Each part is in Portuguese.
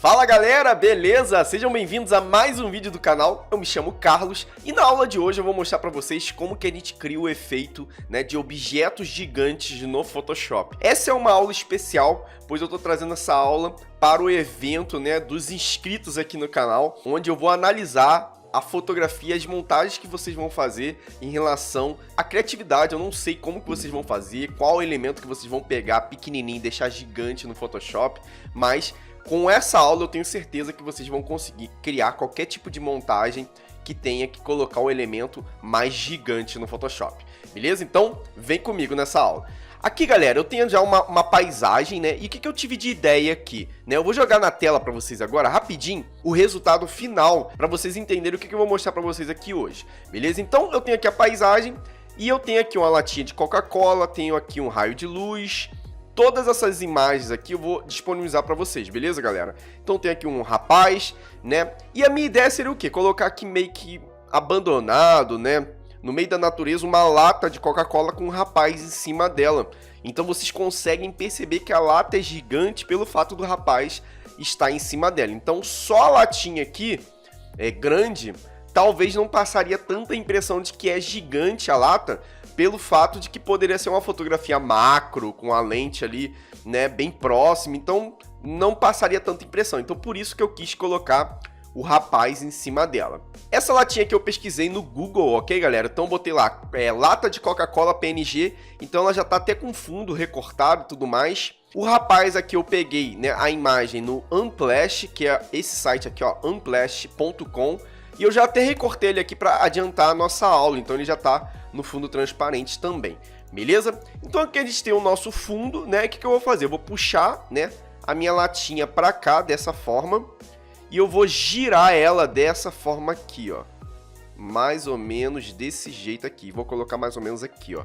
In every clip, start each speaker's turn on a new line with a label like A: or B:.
A: Fala galera, beleza? Sejam bem-vindos a mais um vídeo do canal. Eu me chamo Carlos e na aula de hoje eu vou mostrar para vocês como que a gente cria o efeito, de objetos gigantes no Photoshop. Essa é uma aula especial, pois eu estou trazendo essa aula para o evento, dos inscritos aqui no canal, onde eu vou analisar a fotografia, as montagens que vocês vão fazer em relação à criatividade. Eu não sei como que vocês vão fazer, qual elemento que vocês vão pegar pequenininho e deixar gigante no Photoshop, mas com essa aula eu tenho certeza que vocês vão conseguir criar qualquer tipo de montagem que tenha que colocar um elemento mais gigante no Photoshop, beleza? Então vem comigo nessa aula. Aqui galera, eu tenho já uma paisagem, e o que eu tive de ideia aqui? Eu vou jogar na tela para vocês agora, rapidinho, o resultado final, para vocês entenderem o que eu vou mostrar para vocês aqui hoje, beleza? Então eu tenho aqui a paisagem, e eu tenho aqui uma latinha de Coca-Cola, tenho aqui um raio de luz. Todas essas imagens aqui eu vou disponibilizar para vocês, beleza, galera? Então tem aqui um rapaz, E a minha ideia seria o quê? Colocar aqui meio que abandonado, no meio da natureza, uma lata de Coca-Cola com um rapaz em cima dela. Então vocês conseguem perceber que a lata é gigante pelo fato do rapaz estar em cima dela. Então só a latinha aqui é grande, talvez não passaria tanta impressão de que é gigante a lata, pelo fato de que poderia ser uma fotografia macro, com a lente ali, bem próxima, então não passaria tanta impressão. Então por isso que eu quis colocar o rapaz em cima dela. Essa latinha que eu pesquisei no Google, ok, galera? Então botei lá, lata de Coca-Cola PNG, então ela já tá até com fundo recortado e tudo mais. O rapaz aqui eu peguei, a imagem no Unsplash, que é esse site aqui, ó, unsplash.com, e eu já até recortei ele aqui para adiantar a nossa aula, então ele já tá no fundo transparente também, beleza? Então aqui a gente tem o nosso fundo, o que eu vou fazer? Eu vou puxar, a minha latinha para cá dessa forma e eu vou girar ela dessa forma aqui, ó, mais ou menos desse jeito aqui. Vou colocar mais ou menos aqui, ó.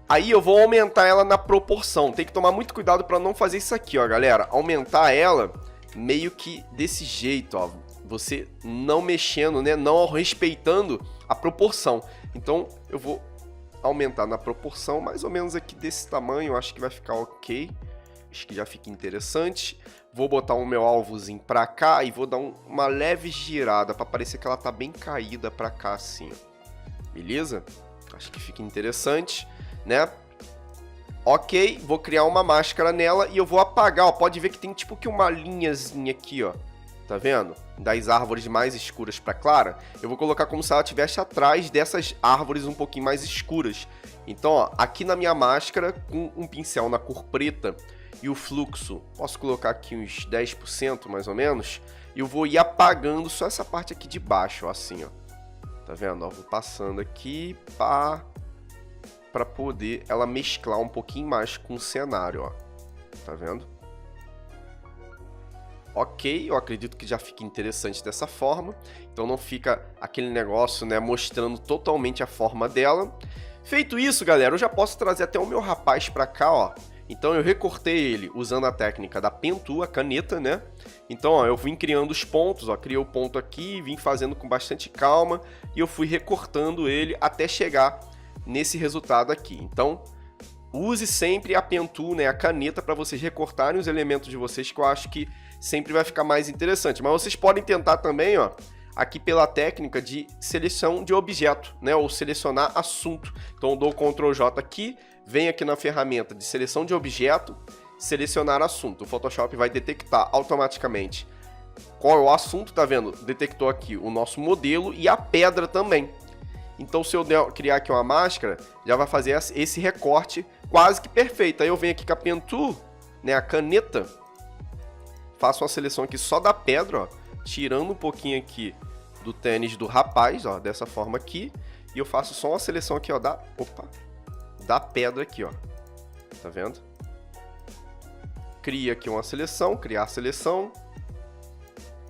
A: Aí eu vou aumentar ela na proporção. Tem que tomar muito cuidado para não fazer isso aqui, ó, galera. Aumentar ela meio que desse jeito, ó. Você não mexendo, não respeitando a proporção. Então eu vou aumentar na proporção, mais ou menos aqui desse tamanho, acho que vai ficar ok. Acho que já fica interessante. Vou botar o meu alvozinho pra cá e vou dar uma leve girada para parecer que ela tá bem caída pra cá assim, ó. Beleza? Acho que fica interessante, Ok, vou criar uma máscara nela e eu vou apagar, ó. Pode ver que tem tipo que uma linhazinha aqui, ó. Tá vendo? Das árvores mais escuras para clara, eu vou colocar como se ela estivesse atrás dessas árvores um pouquinho mais escuras. Então, ó, aqui na minha máscara, com um pincel na cor preta e o fluxo, posso colocar aqui uns 10% mais ou menos, e eu vou ir apagando só essa parte aqui de baixo, ó, assim, ó. Tá vendo? Ó, vou passando aqui, para poder ela mesclar um pouquinho mais com o cenário, ó. Tá vendo? Ok, eu acredito que já fica interessante dessa forma, então não fica aquele negócio, mostrando totalmente a forma dela. Feito isso, galera, eu já posso trazer até o meu rapaz para cá, ó. Então eu recortei ele usando a técnica da Pen Tool, a caneta, Então, ó, eu vim criando os pontos, ó, criei o ponto aqui, vim fazendo com bastante calma e eu fui recortando ele até chegar nesse resultado aqui. Então, use sempre a Pen Tool, a caneta, para vocês recortarem os elementos de vocês, que eu acho que sempre vai ficar mais interessante. Mas vocês podem tentar também, ó, aqui pela técnica de seleção de objeto, ou selecionar assunto. Então eu dou o Ctrl J aqui, venho aqui na ferramenta de seleção de objeto, selecionar assunto. O Photoshop vai detectar automaticamente qual é o assunto, tá vendo? Detectou aqui o nosso modelo e a pedra também. Então se eu criar aqui uma máscara, já vai fazer esse recorte quase que perfeito. Aí eu venho aqui com a Pen Tool, a caneta, faço uma seleção aqui só da pedra, ó, tirando um pouquinho aqui do tênis do rapaz, ó, dessa forma aqui, e eu faço só uma seleção aqui, ó, da pedra aqui, ó. Tá vendo? Cria aqui uma seleção, criar seleção,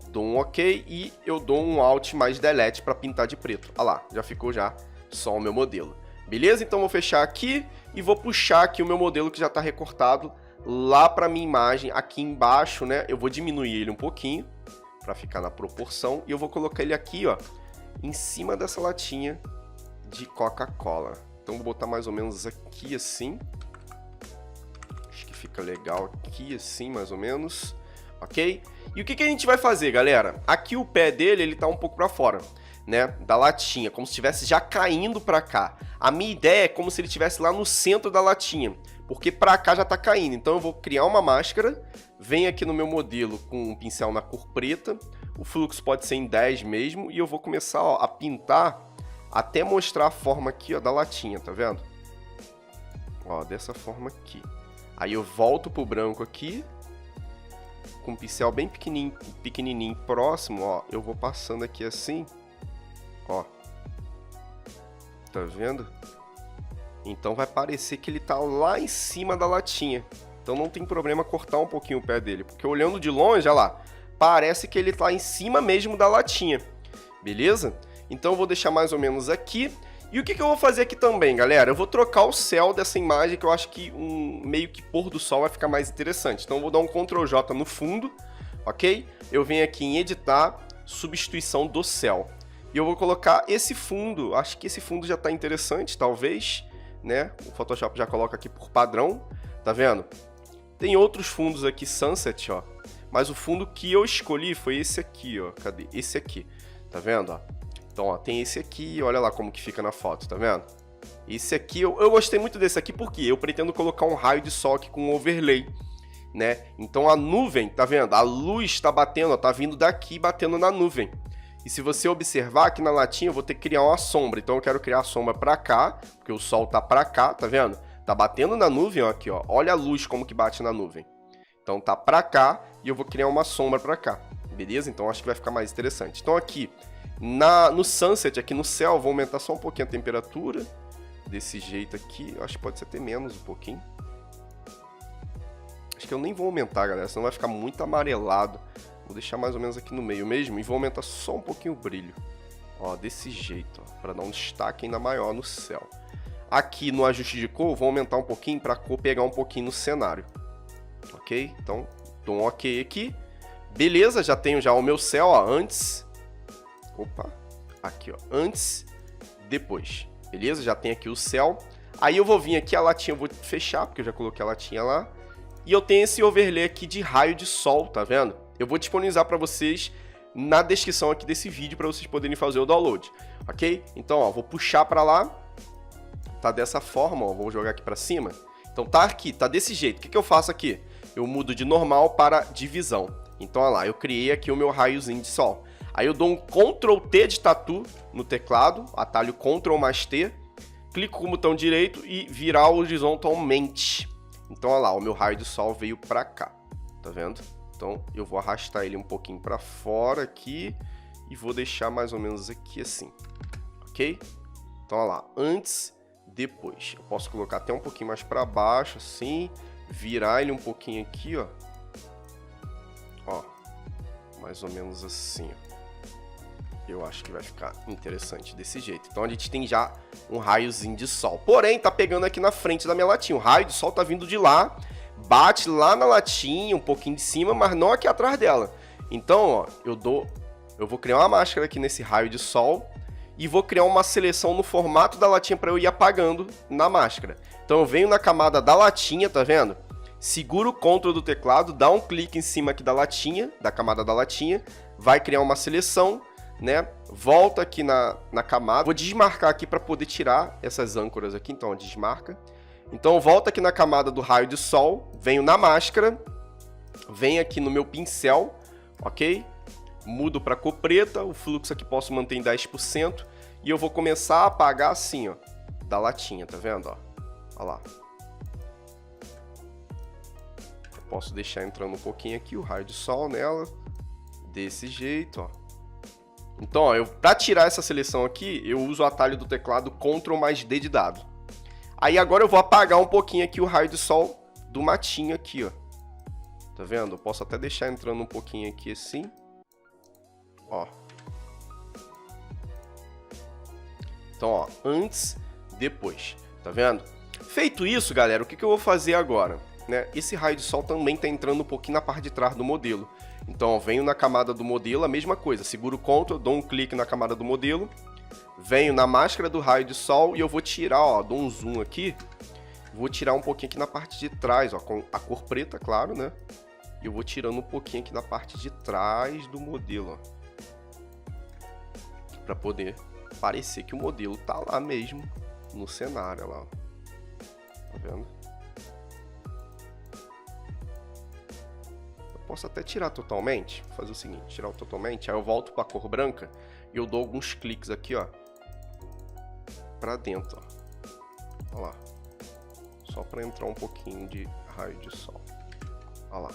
A: dou um OK e eu dou um Alt mais Delete para pintar de preto. Olha lá, já ficou já só o meu modelo. Beleza? Então vou fechar aqui e vou puxar aqui o meu modelo que já está recortado lá para minha imagem aqui embaixo, Eu vou diminuir ele um pouquinho para ficar na proporção e eu vou colocar ele aqui, ó, em cima dessa latinha de Coca-Cola. Então vou botar mais ou menos aqui assim. Acho que fica legal aqui assim, mais ou menos. ok? E o que a gente vai fazer, galera? Aqui o pé dele, ele tá um pouco para fora, né, da latinha, como se estivesse já caindo para cá. A minha ideia é como se ele estivesse lá no centro da latinha, porque para cá já tá caindo. Então eu vou criar uma máscara, venho aqui no meu modelo com um pincel na cor preta, o fluxo pode ser em 10 mesmo, e eu vou começar, ó, a pintar até mostrar a forma aqui, ó, da latinha, tá vendo? Ó, dessa forma aqui. Aí eu volto pro branco aqui, com um pincel bem pequenininho próximo, ó, eu vou passando aqui assim, ó, tá vendo? Então vai parecer que ele tá lá em cima da latinha, então não tem problema cortar um pouquinho o pé dele, porque olhando de longe, olha lá, parece que ele tá em cima mesmo da latinha, beleza? Então eu vou deixar mais ou menos aqui. E o que eu vou fazer aqui também, galera? Eu vou trocar o céu dessa imagem, que eu acho que meio que pôr do sol vai ficar mais interessante. Então eu vou dar um Ctrl J no fundo, ok? Eu venho aqui em editar, substituição do céu. E eu vou colocar esse fundo, acho que esse fundo já está interessante, talvez, né? O Photoshop já coloca aqui por padrão, tá vendo? Tem outros fundos aqui, Sunset, ó. Mas o fundo que eu escolhi foi esse aqui, ó. Cadê? Esse aqui, tá vendo, ó? Então, ó, tem esse aqui, olha lá como que fica na foto, tá vendo? Esse aqui, eu gostei muito desse aqui porque eu pretendo colocar um raio de sol aqui com um overlay, né? Então a nuvem, tá vendo? A luz tá batendo, ó, tá vindo daqui batendo na nuvem. E se você observar aqui na latinha, eu vou ter que criar uma sombra. Então eu quero criar a sombra pra cá, porque o sol tá pra cá, tá vendo? Tá batendo na nuvem, ó, aqui, ó. Olha a luz como que bate na nuvem. Então tá pra cá e eu vou criar uma sombra pra cá, beleza? Então acho que vai ficar mais interessante. Então aqui... no sunset, aqui no céu, vou aumentar só um pouquinho a temperatura. Desse jeito aqui. Acho que pode ser até menos um pouquinho. Acho que eu nem vou aumentar, galera. Senão vai ficar muito amarelado. Vou deixar mais ou menos aqui no meio mesmo. E vou aumentar só um pouquinho o brilho. Ó, desse jeito. Para dar um destaque ainda maior no céu. Aqui no ajuste de cor, vou aumentar um pouquinho para a cor pegar um pouquinho no cenário. Ok? Então, dou um ok aqui. Beleza, já tenho já o meu céu, ó, antes... Opa, aqui ó, antes, depois, beleza? Já tem aqui o céu. Aí eu vou vir aqui, a latinha eu vou fechar, porque eu já coloquei a latinha lá. E eu tenho esse overlay aqui de raio de sol, tá vendo? Eu vou disponibilizar para vocês na descrição aqui desse vídeo, para vocês poderem fazer o download, ok? Então, ó, vou puxar para lá. Tá dessa forma, ó, vou jogar aqui para cima. Então tá aqui, tá desse jeito. O que eu faço aqui? Eu mudo de normal para divisão. Então, olha lá, eu criei aqui o meu raiozinho de sol. Aí eu dou um Ctrl T de tatu no teclado, atalho Ctrl mais T, clico com o botão direito e virar horizontalmente. Então, olha lá, o meu raio de sol veio pra cá, tá vendo? Então, eu vou arrastar ele um pouquinho pra fora aqui e vou deixar mais ou menos aqui assim, ok? Então, olha lá, antes, depois. Eu posso colocar até um pouquinho mais pra baixo, assim, virar ele um pouquinho aqui, ó. Ó, mais ou menos assim, ó. Eu acho que vai ficar interessante desse jeito. Então a gente tem já um raiozinho de sol. Porém, tá pegando aqui na frente da minha latinha. O raio de sol tá vindo de lá, bate lá na latinha, um pouquinho de cima, mas não aqui atrás dela. Então, ó, eu vou criar uma máscara aqui nesse raio de sol e vou criar uma seleção no formato da latinha para eu ir apagando na máscara. Então eu venho na camada da latinha, tá vendo? Seguro o Ctrl do teclado, dá um clique em cima aqui da latinha, da camada da latinha, vai criar uma seleção, né? Volta aqui na camada, vou desmarcar aqui para poder tirar essas âncoras aqui, então desmarca. Então volta aqui na camada do raio de sol, venho na máscara, venho aqui no meu pincel, ok? Mudo para cor preta, o fluxo aqui posso manter em 10% e eu vou começar a apagar assim, ó, da latinha, tá vendo, ó? Olha lá. Eu posso deixar entrando um pouquinho aqui o raio de sol nela, desse jeito, ó. Então, ó, para tirar essa seleção aqui, eu uso o atalho do teclado Ctrl mais D de dado. Aí agora eu vou apagar um pouquinho aqui o raio de sol do matinho aqui, ó. Tá vendo? Eu posso até deixar entrando um pouquinho aqui assim. Ó. Então, ó, antes, depois. Tá vendo? Feito isso, galera, o que eu vou fazer agora? Né? Esse raio de sol também tá entrando um pouquinho na parte de trás do modelo. Então, ó, venho na camada do modelo, a mesma coisa. Seguro o Ctrl, dou um clique na camada do modelo. Venho na máscara do raio de sol e eu vou tirar, ó, dou um zoom aqui. Vou tirar um pouquinho aqui na parte de trás, ó, com a cor preta, claro, né? E eu vou tirando um pouquinho aqui da parte de trás do modelo, ó. Pra poder parecer que o modelo tá lá mesmo no cenário, lá, ó. Tá vendo? Eu posso até tirar totalmente, vou fazer o seguinte, tirar o totalmente, aí eu volto pra cor branca e eu dou alguns cliques aqui, ó, pra dentro, ó. Olha lá. Só pra entrar um pouquinho de raio de sol. Olha lá.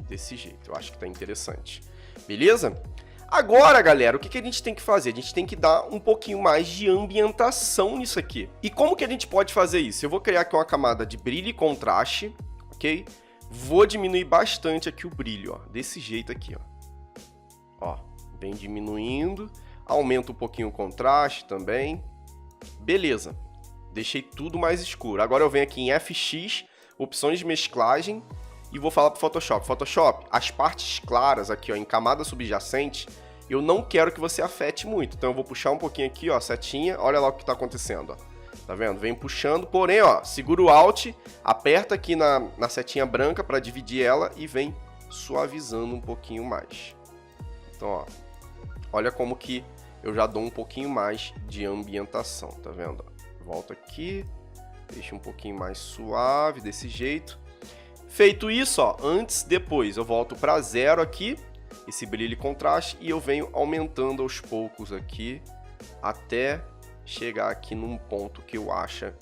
A: Desse jeito, eu acho que tá interessante. Beleza? Agora, galera, o que a gente tem que fazer? A gente tem que dar um pouquinho mais de ambientação nisso aqui. E como que a gente pode fazer isso? Eu vou criar aqui uma camada de brilho e contraste, ok? Vou diminuir bastante aqui o brilho, ó, desse jeito aqui, ó. Ó, vem diminuindo, aumenta um pouquinho o contraste também. Beleza, deixei tudo mais escuro. Agora eu venho aqui em FX, opções de mesclagem, e vou falar para o Photoshop. Photoshop, as partes claras aqui, ó, em camada subjacente, eu não quero que você afete muito. Então eu vou puxar um pouquinho aqui, ó, setinha, olha lá o que está acontecendo, ó. Tá vendo? Vem puxando, porém, ó, segura o Alt, aperta aqui na setinha branca para dividir ela e vem suavizando um pouquinho mais. Então, ó, olha como que eu já dou um pouquinho mais de ambientação, tá vendo? Volto aqui, deixa um pouquinho mais suave desse jeito. Feito isso, ó, antes, depois, eu volto para 0 aqui, esse brilho e contraste, e eu venho aumentando aos poucos aqui, até chegar aqui num ponto que eu acho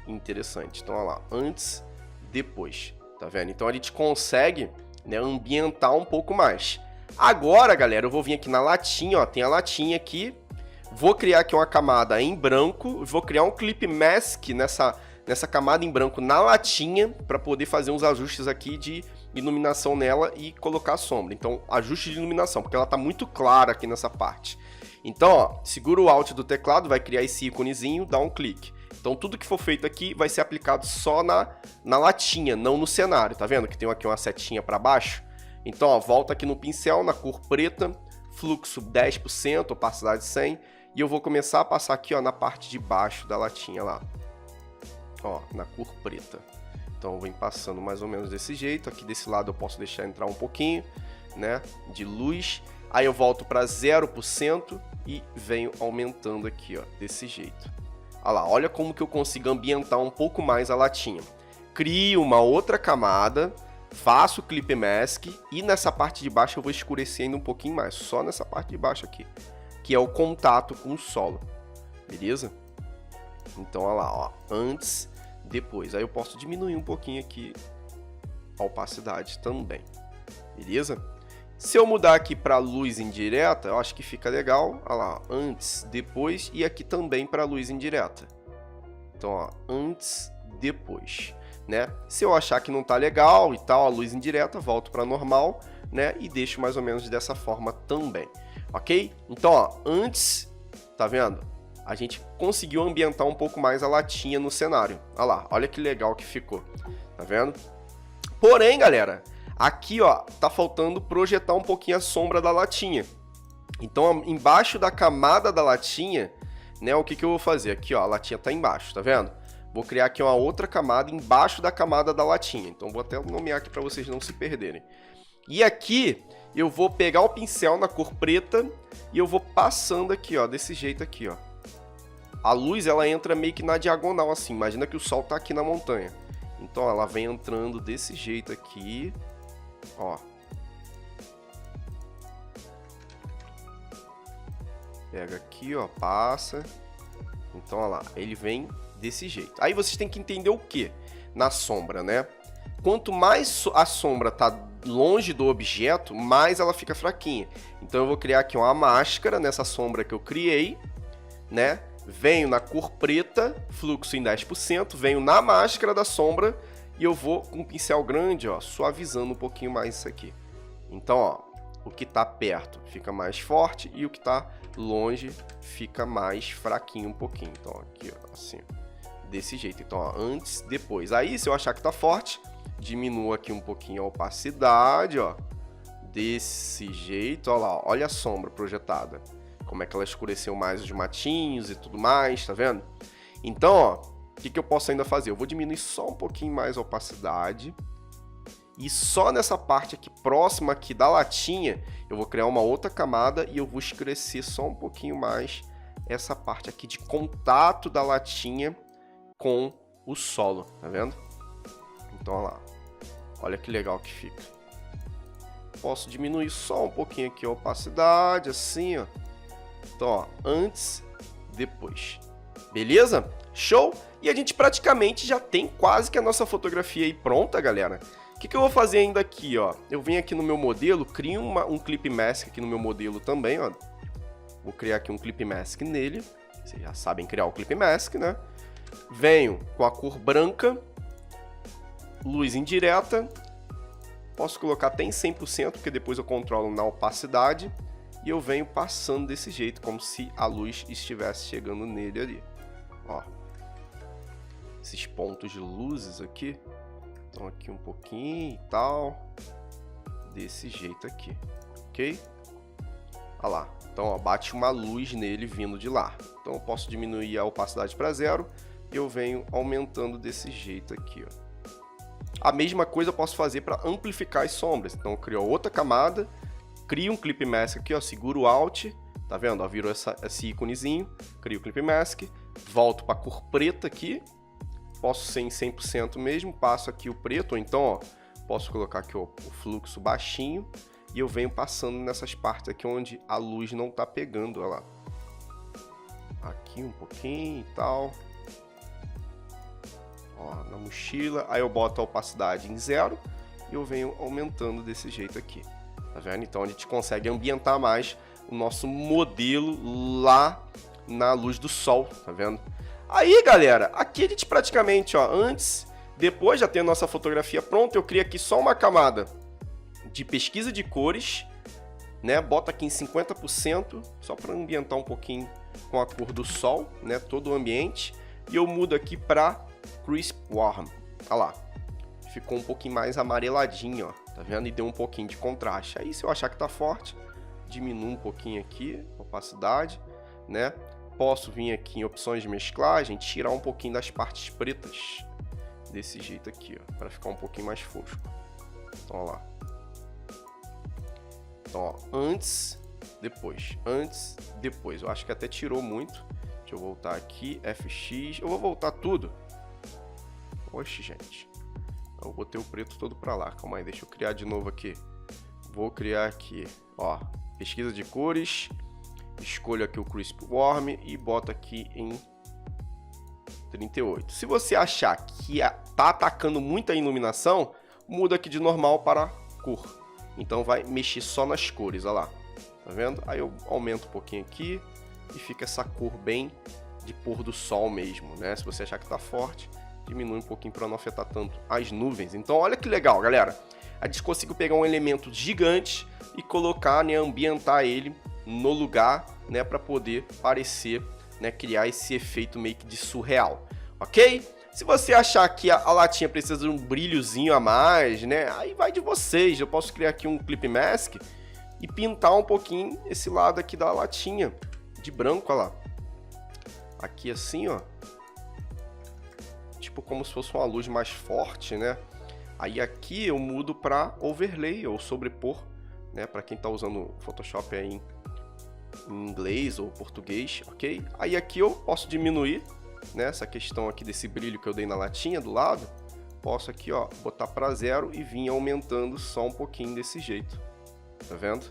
A: interessante. Então, olha lá, antes, depois, tá vendo? Então, a gente consegue, né, ambientar um pouco mais. Agora, galera, eu vou vir aqui na latinha, ó, tem a latinha aqui, vou criar aqui uma camada em branco, vou criar um clip mask nessa camada em branco na latinha, para poder fazer uns ajustes aqui de iluminação nela e colocar a sombra. Então, ajuste de iluminação, porque ela tá muito clara aqui nessa parte. Então, ó, segura o Alt do teclado, vai criar esse íconezinho, dá um clique. Então, tudo que for feito aqui vai ser aplicado só na latinha, não no cenário. Tá vendo que tem aqui uma setinha para baixo? Então, ó, volta aqui no pincel, na cor preta, fluxo 10%, opacidade 100, e eu vou começar a passar aqui, ó, na parte de baixo da latinha lá. Ó, na cor preta. Então, eu venho passando mais ou menos desse jeito. Aqui desse lado eu posso deixar entrar um pouquinho, né, de luz. Aí eu volto para 0% e venho aumentando aqui, ó, desse jeito. Olha lá, olha como que eu consigo ambientar um pouco mais a latinha. Crio uma outra camada, faço o Clip Mask e nessa parte de baixo eu vou escurecer ainda um pouquinho mais, só nessa parte de baixo aqui, que é o contato com o solo, beleza? Então, olha lá, ó, antes, depois. Aí eu posso diminuir um pouquinho aqui a opacidade também, beleza? Se eu mudar aqui para luz indireta, eu acho que fica legal. Olha lá, antes, depois e aqui também para luz indireta. Então, ó, antes, depois, né? Se eu achar que não tá legal e tal, a luz indireta, volto para normal, né? E deixo mais ou menos dessa forma também, ok? Então, ó, antes, tá vendo? A gente conseguiu ambientar um pouco mais a latinha no cenário. Olha lá, olha que legal que ficou, tá vendo? Porém, galera, aqui, ó, tá faltando projetar um pouquinho a sombra da latinha. Então, embaixo da camada da latinha, né, o que eu vou fazer? Aqui, ó, a latinha tá embaixo, tá vendo? Vou criar aqui uma outra camada embaixo da camada da latinha. Então, vou até nomear aqui para vocês não se perderem. E aqui, eu vou pegar o pincel na cor preta e eu vou passando aqui, ó, desse jeito aqui, ó. A luz, ela entra meio que na diagonal, assim. Imagina que o sol tá aqui na montanha. Então, ela vem entrando desse jeito aqui, ó. Pega aqui, ó, passa. Então, olha lá, ele vem desse jeito. Aí vocês têm que entender o que na sombra, né? Quanto mais a sombra tá longe do objeto, mais ela fica fraquinha. Então, eu vou criar aqui uma máscara nessa sombra que eu criei, né? Venho na cor preta, fluxo em 10%, venho na máscara da sombra e eu vou com um pincel grande, ó, suavizando um pouquinho mais isso aqui. Então, ó, o que tá perto fica mais forte e o que tá longe fica mais fraquinho um pouquinho. Então, aqui, ó, assim, desse jeito. Então, ó, antes, depois. Aí, se eu achar que tá forte, diminuo aqui um pouquinho a opacidade, ó, desse jeito, ó lá, olha a sombra projetada. Como é que ela escureceu mais os matinhos e tudo mais, tá vendo? Então, ó, o que eu posso ainda fazer? Eu vou diminuir só um pouquinho mais a opacidade E só nessa parte aqui, próxima aqui da latinha, eu vou criar uma outra camada e eu vou escurecer só um pouquinho mais essa parte aqui de contato da latinha com o solo, tá vendo? Então, olha lá. Olha que legal que fica. Posso diminuir só um pouquinho aqui a opacidade, assim, ó. Então, ó, antes, depois. Beleza? Show? E a gente praticamente já tem quase que a nossa fotografia aí pronta, galera. O que eu vou fazer ainda aqui, ó? Eu venho aqui no meu modelo, crio um Clip Mask aqui no meu modelo também, ó. Vou criar aqui um Clip Mask nele. Vocês já sabem criar o Clip Mask, né? Venho com a cor branca, luz indireta. Posso colocar até em 100%, porque depois eu controlo na opacidade. E eu venho passando desse jeito, como se a luz estivesse chegando nele ali. Ó. Esses pontos de luzes aqui. Então aqui um pouquinho e tal. Desse jeito aqui. Ok? Olha lá. Então, ó, bate uma luz nele vindo de lá. Então eu posso diminuir a opacidade para 0. E eu venho aumentando desse jeito aqui, ó. A mesma coisa eu posso fazer para amplificar as sombras. Então eu crio outra camada. Crio um Clip Mask aqui, ó. Seguro o Alt. Tá vendo? Ó, virou esse íconezinho. Crio o Clip Mask. Volto para a cor preta aqui. Posso ser em 100% mesmo, passo aqui o preto, ou então, ó, posso colocar aqui ó, o fluxo baixinho e eu venho passando nessas partes aqui onde a luz não tá pegando, olha lá. Aqui um pouquinho e tal. Ó, na mochila, aí eu boto a opacidade em 0 e eu venho aumentando desse jeito aqui, tá vendo? Então a gente consegue ambientar mais o nosso modelo lá na luz do sol, tá vendo? Aí, galera, aqui a gente praticamente, ó, antes, depois já tem a nossa fotografia pronta, eu crio aqui só uma camada de pesquisa de cores, né? Bota aqui em 50%, só para ambientar um pouquinho com a cor do sol, né? Todo o ambiente. E eu mudo aqui para Crisp Warm. Olha lá, ficou um pouquinho mais amareladinho, ó, tá vendo? E deu um pouquinho de contraste. Aí, se eu achar que tá forte, diminuo um pouquinho aqui, opacidade, né? Posso vir aqui em opções de mesclagem, tirar um pouquinho das partes pretas, desse jeito aqui, ó, para ficar um pouquinho mais fosco. Então, ó lá. Então, ó, antes, depois, antes, depois. Eu acho que até tirou muito. Deixa eu voltar aqui, FX. Eu vou voltar tudo. Oxe, gente. Eu botei o preto todo para lá. Calma aí, deixa eu criar de novo aqui. Vou criar aqui, ó, pesquisa de cores. Escolho aqui o Crisp Warm e boto aqui em 38. Se você achar que tá atacando muita iluminação, muda aqui de normal para cor. Então vai mexer só nas cores, olha lá. Tá vendo? Aí eu aumento um pouquinho aqui e fica essa cor bem de pôr do sol mesmo, né? Se você achar que tá forte, diminui um pouquinho para não afetar tanto as nuvens. Então olha que legal, galera. A gente conseguiu pegar um elemento gigante e colocar, né, ambientar ele no lugar, né, para poder parecer, né, criar esse efeito meio que de surreal, ok? Se você achar que a latinha precisa de um brilhozinho a mais, né, aí vai de vocês. Eu posso criar aqui um Clip Mask e pintar um pouquinho esse lado aqui da latinha de branco, olha lá. Aqui assim, ó, tipo como se fosse uma luz mais forte, né? Aí aqui eu mudo para overlay ou sobrepor, né, para quem tá usando o Photoshop aí em inglês ou português, ok? Aí aqui eu posso diminuir, né, essa questão aqui desse brilho que eu dei na latinha do lado. Posso aqui, ó, botar para 0 e vir aumentando só um pouquinho desse jeito, tá vendo?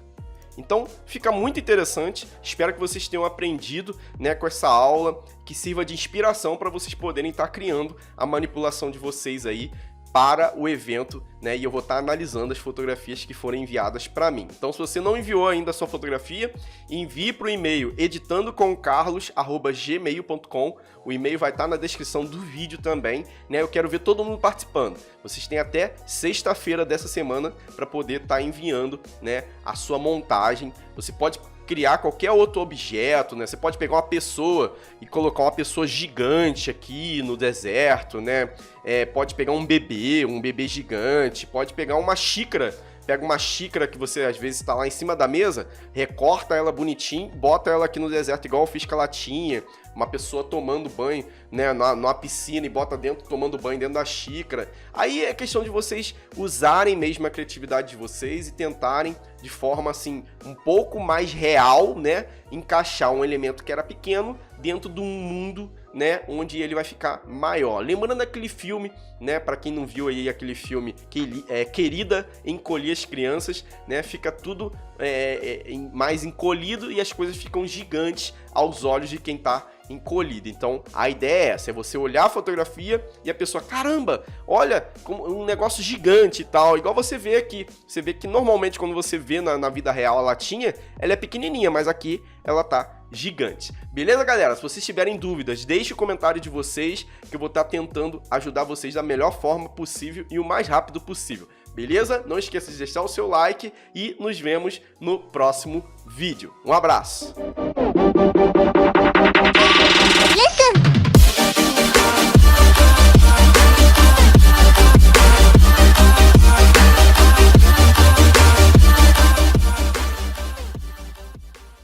A: Então fica muito interessante. Espero que vocês tenham aprendido, né, com essa aula, que sirva de inspiração para vocês poderem estar criando a manipulação de vocês aí para o evento, né? E eu vou estar analisando as fotografias que foram enviadas para mim. Então, se você não enviou ainda a sua fotografia, envie para o e-mail editandocomcarlos@gmail.com. O e-mail vai estar na descrição do vídeo também, né? Eu quero ver todo mundo participando. Vocês têm até sexta-feira dessa semana para poder estar enviando, né, a sua montagem. Você pode criar qualquer outro objeto, né? Você pode pegar uma pessoa e colocar uma pessoa gigante aqui no deserto, né? Pode pegar um bebê gigante, pode pegar uma xícara pega uma xícara que você às vezes está lá em cima da mesa, recorta ela bonitinho, bota ela aqui no deserto igual eu fiz com a latinha, uma pessoa tomando banho, né, numa piscina e bota dentro, tomando banho dentro da xícara. Aí é questão de vocês usarem mesmo a criatividade de vocês e tentarem de forma assim um pouco mais real, né, encaixar um elemento que era pequeno dentro de um mundo, né, onde ele vai ficar maior. Lembrando aquele filme, né, para quem não viu aí aquele filme Querida, Encolhi as Crianças, né, fica tudo mais encolhido e as coisas ficam gigantes aos olhos de quem tá encolhido. Então a ideia é essa, é você olhar a fotografia e a pessoa, caramba, olha, um negócio gigante e tal, igual você vê aqui. Você vê que normalmente quando você vê na vida real a latinha, ela é pequenininha, mas aqui ela tá gigante. Beleza, galera? Se vocês tiverem dúvidas, deixe o comentário de vocês, que eu vou estar tentando ajudar vocês da melhor forma possível e o mais rápido possível. Beleza? Não esqueça de deixar o seu like e nos vemos no próximo vídeo. Um abraço!
B: Listen.